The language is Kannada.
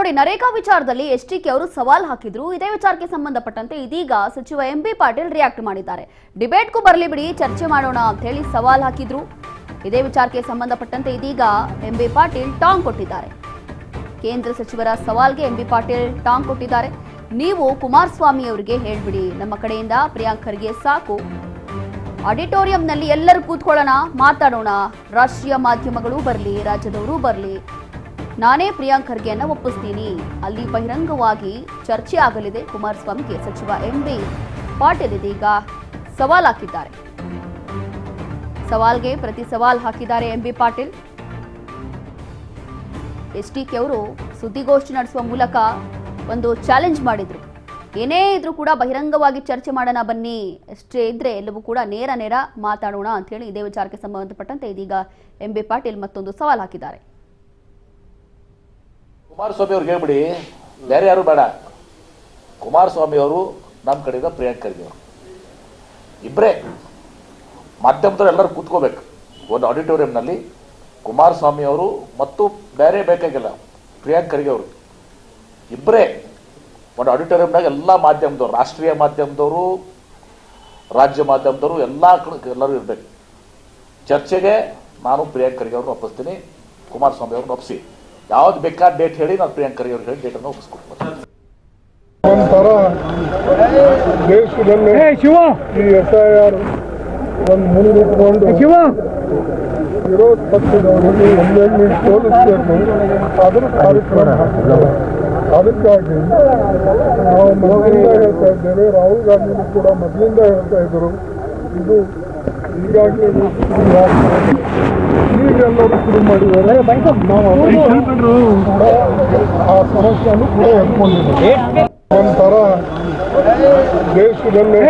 ನೋಡಿ, ನರೇಗಾ ವಿಚಾರದಲ್ಲಿ ಎಸ್ಟಿಕೆ ಅವರು ಸವಾಲ್ ಹಾಕಿದ್ರು. ಇದೇ ವಿಚಾರಕ್ಕೆ ಸಂಬಂಧಪಟ್ಟಂತೆ ಇದೀಗ ಸಚಿವ ಎಂಬಿ ಪಾಟೀಲ್ ರಿಯಾಕ್ಟ್ ಮಾಡಿದ್ದಾರೆ. ಡಿಬೇಟ್ಗೂ ಬರಲಿ ಬಿಡಿ, ಚರ್ಚೆ ಮಾಡೋಣ ಅಂತ ಹೇಳಿ ಸವಾಲ್ ಹಾಕಿದ್ರು. ಇದೇ ವಿಚಾರಕ್ಕೆ ಸಂಬಂಧಪಟ್ಟಂತೆ ಇದೀಗ ಎಂಬಿ ಪಾಟೀಲ್ ಟಾಂಗ್ ಕೊಟ್ಟಿದ್ದಾರೆ. ಕೇಂದ್ರ ಸಚಿವರ ಸವಾಲ್ಗೆ ಎಂಬಿ ಪಾಟೀಲ್ ಟಾಂಗ್ ಕೊಟ್ಟಿದ್ದಾರೆ. ನೀವು ಕುಮಾರಸ್ವಾಮಿ ಅವರಿಗೆ ಹೇಳ್ಬಿಡಿ, ನಮ್ಮ ಕಡೆಯಿಂದ ಪ್ರಿಯಾಂಕ್ ಖರ್ಗೆ ಸಾಕು, ಆಡಿಟೋರಿಯಂನಲ್ಲಿ ಎಲ್ಲರೂ ಕೂತ್ಕೊಳ್ಳೋಣ, ಮಾತಾಡೋಣ, ರಾಷ್ಟ್ರೀಯ ಮಾಧ್ಯಮಗಳು ಬರಲಿ, ರಾಜ್ಯದವರು ಬರಲಿ, ನಾನೇ ಪ್ರಿಯಾಂಕ್ ಖರ್ಗೆಯನ್ನ ಒಪ್ಪಿಸ್ತೀನಿ, ಅಲ್ಲಿ ಬಹಿರಂಗವಾಗಿ ಚರ್ಚೆ ಆಗಲಿದೆ. ಕುಮಾರಸ್ವಾಮಿಗೆ ಸಚಿವ ಎಂಬಿ ಪಾಟೀಲ್ ಇದೀಗ ಸವಾಲ್ ಹಾಕಿದ್ದಾರೆ. ಸವಾಲ್ಗೆ ಪ್ರತಿ ಸವಾಲ್ ಹಾಕಿದ್ದಾರೆ ಎಂಬಿ ಪಾಟೀಲ್. ಎಸ್ಟಿಕೆ ಅವರು ಸುದ್ದಿಗೋಷ್ಠಿ ನಡೆಸುವ ಮೂಲಕ ಒಂದು ಚಾಲೆಂಜ್ ಮಾಡಿದ್ರು. ಏನೇ ಇದ್ರೂ ಕೂಡ ಬಹಿರಂಗವಾಗಿ ಚರ್ಚೆ ಮಾಡೋಣ ಬನ್ನಿ, ಎಷ್ಟೇ ಇದ್ರೆ ಎಲ್ಲವೂ ಕೂಡ ನೇರ ನೇರ ಮಾತಾಡೋಣ ಅಂತ ಹೇಳಿ ಇದೇ ವಿಚಾರಕ್ಕೆ ಸಂಬಂಧಪಟ್ಟಂತೆ ಇದೀಗ ಎಂಬಿ ಪಾಟೀಲ್ ಮತ್ತೊಂದು ಸವಾಲ್ ಹಾಕಿದ್ದಾರೆ. ಕುಮಾರಸ್ವಾಮಿ ಅವ್ರಿಗೆ ಹೇಳ್ಬಿಡಿ, ಬೇರೆ ಯಾರು ಬೇಡ, ಕುಮಾರಸ್ವಾಮಿ ಅವರು ನಮ್ಮ ಕಡೆಯಿಂದ ಪ್ರಿಯಾಂಕ್ ಖರ್ಗೆ ಅವರು ಇಬ್ಬರೇ ಮಾಧ್ಯಮದವ್ರು ಎಲ್ಲರೂ ಕೂತ್ಕೋಬೇಕು ಒಂದು ಆಡಿಟೋರಿಯಂನಲ್ಲಿ. ಕುಮಾರಸ್ವಾಮಿ ಅವರು ಮತ್ತು ಬೇರೆ ಬೇಕಾಗಿಲ್ಲ, ಪ್ರಿಯಾಂಕ್ ಖರ್ಗೆ ಅವರು ಇಬ್ಬರೇ ಒಂದು ಆಡಿಟೋರಿಯಂನಾಗ ಎಲ್ಲ ಮಾಧ್ಯಮದವರು, ರಾಷ್ಟ್ರೀಯ ಮಾಧ್ಯಮದವರು, ರಾಜ್ಯ ಮಾಧ್ಯಮದವರು ಎಲ್ಲರೂ ಇರಬೇಕು. ಚರ್ಚೆಗೆ ನಾನು ಪ್ರಿಯಾಂಕ್ ಖರ್ಗೆ ಅವ್ರನ್ನ ಒಪ್ಪಿಸ್ತೀನಿ, ಕುಮಾರಸ್ವಾಮಿ ಅವ್ರನ್ನ ಒಪ್ಪಿಸಿ, ಯಾವ್ದು ಬೇಕಾದ ಡೇಟ್ ಹೇಳಿ ನಾನು ಪ್ರಿಯಾಂಕ್ ಖರ್ಗೆ ಅವ್ರಿಗೆ ಹೇಳಿ ಡೇಟನ್ನು ಒಪ್ಪಿಸ್ಕೊಡ್ತೀನಿ. ಒಂಥರ ದೇಶದಲ್ಲಿ ಈ SIR ಒಂದು ಮುಂದಿಟ್ಕೊಂಡು ವಿರೋಧ ಪಕ್ಷದವರಿಗೆ ಎಲ್ಲೆಲ್ಲಿ ಸೋಲಿಸಬೇಕು ಅದ್ರ ಕಾರ್ಯಕ್ರಮ ಹಾಕಿದ್ದಾರೆ. ಅದಕ್ಕಾಗಿ ನಾವು ಮೊದಲಿಂದ ಹೇಳ್ತಾ ಇದ್ದೇವೆ, ರಾಹುಲ್ ಗಾಂಧಿನೂ ಕೂಡ ಮೊದಲಿಂದ ಹೇಳ್ತಾ ಇದ್ರು, ಇದು ಈಗಾಗಲೇ ಈಗೆಲ್ಲರೂ ಶುರು ಮಾಡಿದ್ದಾರೆ. ನಾವು ಆ ಸಮಸ್ಯೆಯನ್ನು ಕೂಡ ಎತ್ಕೊಂಡಿದ್ದೇವೆ. ಒಂಥರ ದೇಶದಲ್ಲಿ